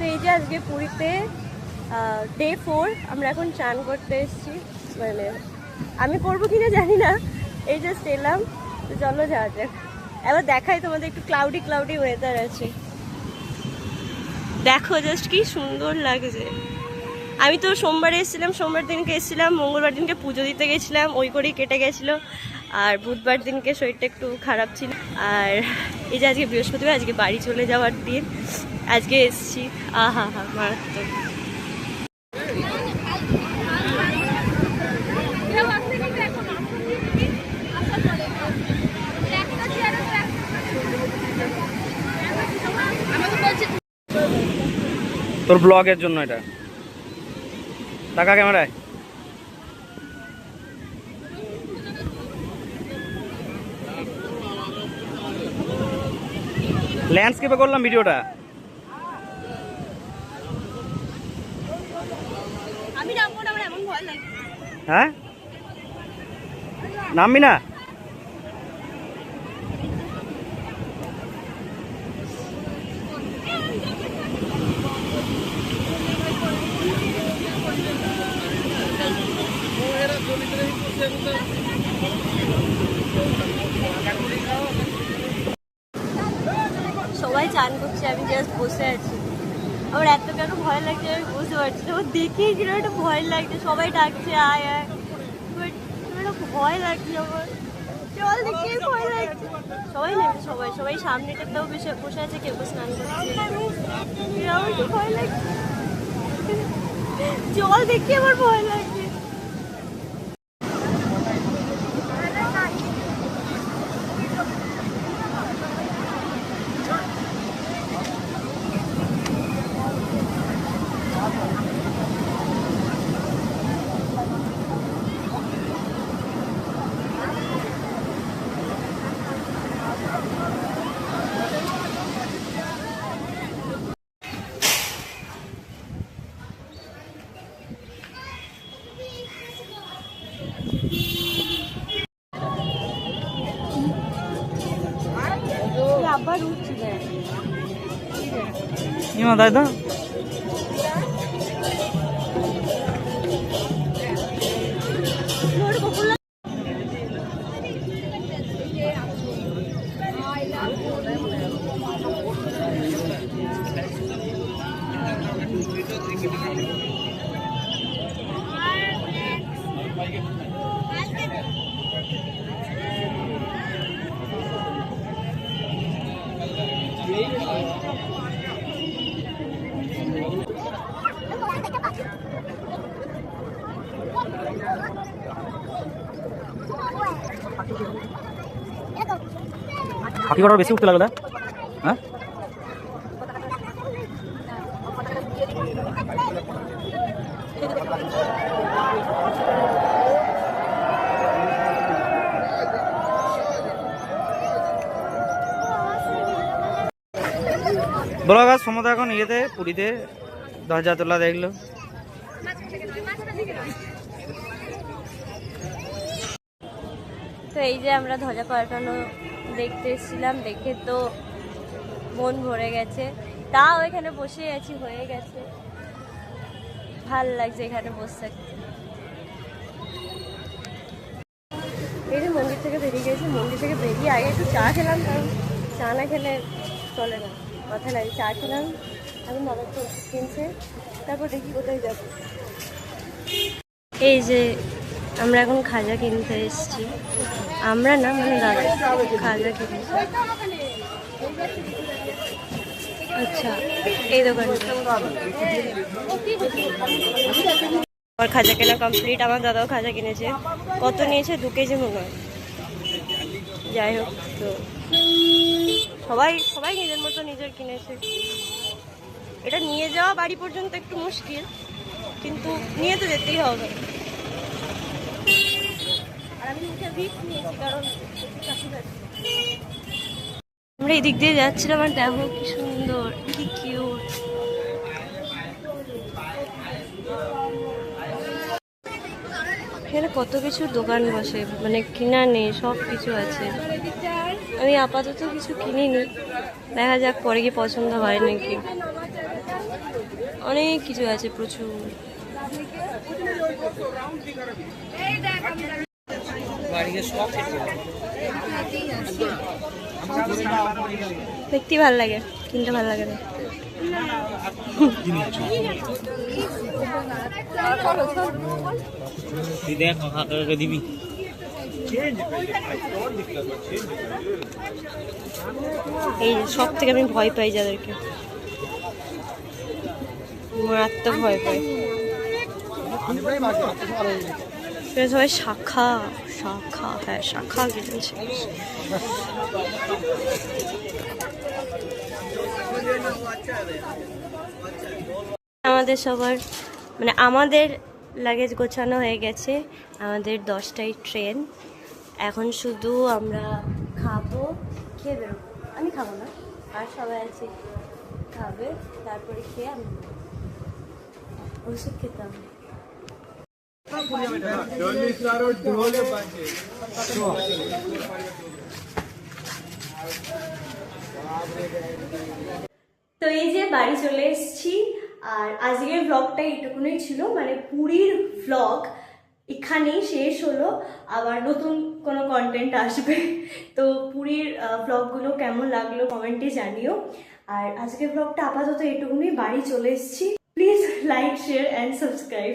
তো এই যে আজকে পুরীতে ডে 4, আমরা এখন চান করতে এসেছি। মানে আমি করবো কিনা জানি না, এই জাস্ট এলাম। তো চলো যাওয়া যাক। এবার দেখাই তোমাদের, একটু ক্লাউডি ক্লাউডি ওয়েদার আছে, দেখো জাস্ট কি সুন্দর লাগছে। আমি তো সোমবারে এসেছিলাম, সোমবার দিনকে এসেছিলাম, মঙ্গলবার দিনকে পুজো দিতে গেছিলাম, ওই করেই কেটে গেছিলো। আর বুধবার দিনকে শরীরটা একটু খারাপ ছিল। আর এই যে আজকে বৃহস্পতিবার, আজকে বাড়ি চলে যাওয়ার দিন, আজকে এসেছি। আহা হা মারাত্মক। তোর ব্লগের জন্য এটা টাকা ক্যামেরায় ল্যান্ডস্কেপে করলাম ভিডিওটা। আমি নামবো না, আমার এমন ভয় লাগে। হ্যাঁ নামবি না? সবাই চান করছে, আমি জাস্ট বসে আছি। আমার এত কেন ভয় লাগছে আমি বুঝতে পারছি না। দেখেই কিনা একটা ভয় লাগছে, সবাই ডাকছে আয় আয়, বাট একটা ভয় লাগছে আমার। জল দেখেই ভয় লাগছে। সবাই নেবে, সবাই সবাই সামনেটাতেও বসে আছে, কেউ স্নান করছে। আমার তো ভয় লাগছে, জল দেখে আমার ভয় লাগছে। আবার উঠছি তাই তো। হাতি ঘোড়া বেশি উঠতে লাগলো। হ্যাঁ বলো গাছ সমতা এখন ইয়েতে পুরীতে 10,000 তোলা দেখলো। তো এই যে আমরা ধ্বজা পাল্টানো দেখতে এসেছিলাম, দেখে তো মন ভরে গেছে। তাও এখানে বসে আছি, হয়ে গেছে, ভাল লাগছে এখানে বসে থাকতে। এই যে মন্দির থেকে বেরিয়ে গেছি, মন্দির থেকে বেরিয়ে আগে একটু চা খেলাম, কারণ চা না খেলে চলে না, কথা লাগে। চা খেলাম, এখন দাদা তো কিনছে, তারপর দেখি কোথায় যাব। এই যে আমরা এখন খাজা কিনতে এসেছি, আমরা না মানে দাদা খাজা কিনছে। আচ্ছা এই দোকানটা। আমার খাজা কেনা কমপ্লিট, আমার দাদাও খাজা কিনেছে। কত নিয়েছে? 2 কেজি মনে হয়। যাই হোক, তো সবাই সবাই নিজের মতো নিজের কিনেছে। এটা নিয়ে যাওয়া বাড়ি পর্যন্ত একটু মুশকিল, কিন্তু নিয়ে তো যেতেই হবে। আর আমি রিস্ক নিয়েছি, কারণ আমরা এই দিক দিয়ে যাচ্ছিলাম, আর দেখো কি সুন্দর, কি কিউট। এখানে কত কিছুর দোকান বসে, মানে কিনা নেই, সব কিছু আছে। আমি আপাতত কিছু কিনিনি, দেখা যাক পরে গিয়ে পছন্দ হয় নাকি। অনেক কিছু আছে, প্রচুর। দেখতে ভাল লাগে, কিনতে ভাল লাগে না। দিবি এই সব থেকে আমি ভয় পাই যাদেরকে, মারাত্মক ভয় পাই। সবাই শাখা শাখা, হ্যাঁ শাখা কিনেছে। আমাদের সবার মানে আমাদের লাগেজ গোছানো হয়ে গেছে। আমাদের 10টায় ট্রেন। এখন শুধু আমরা খাবো, খেয়ে বেরোবো। আমি খাবো না, আর সবাই আছে খাবে, তারপরে খেয়ে আমি ওষুধ খেতে হবে। তো এই যে বাড়ি চলে এসেছি, আর আজকের ব্লগটা এইটুকুনই ছিল, মানে পুরীর ব্লগ এখানেই শেষ হলো। আবার নতুন কোনো কন্টেন্ট আসবে। তো পুরীর ব্লগগুলো কেমন লাগলো কমেন্টে জানিও। আর আজকের ব্লগটা আপাতত এইটুকুনই, বাড়ি চলে এসেছি। Please like, share and subscribe.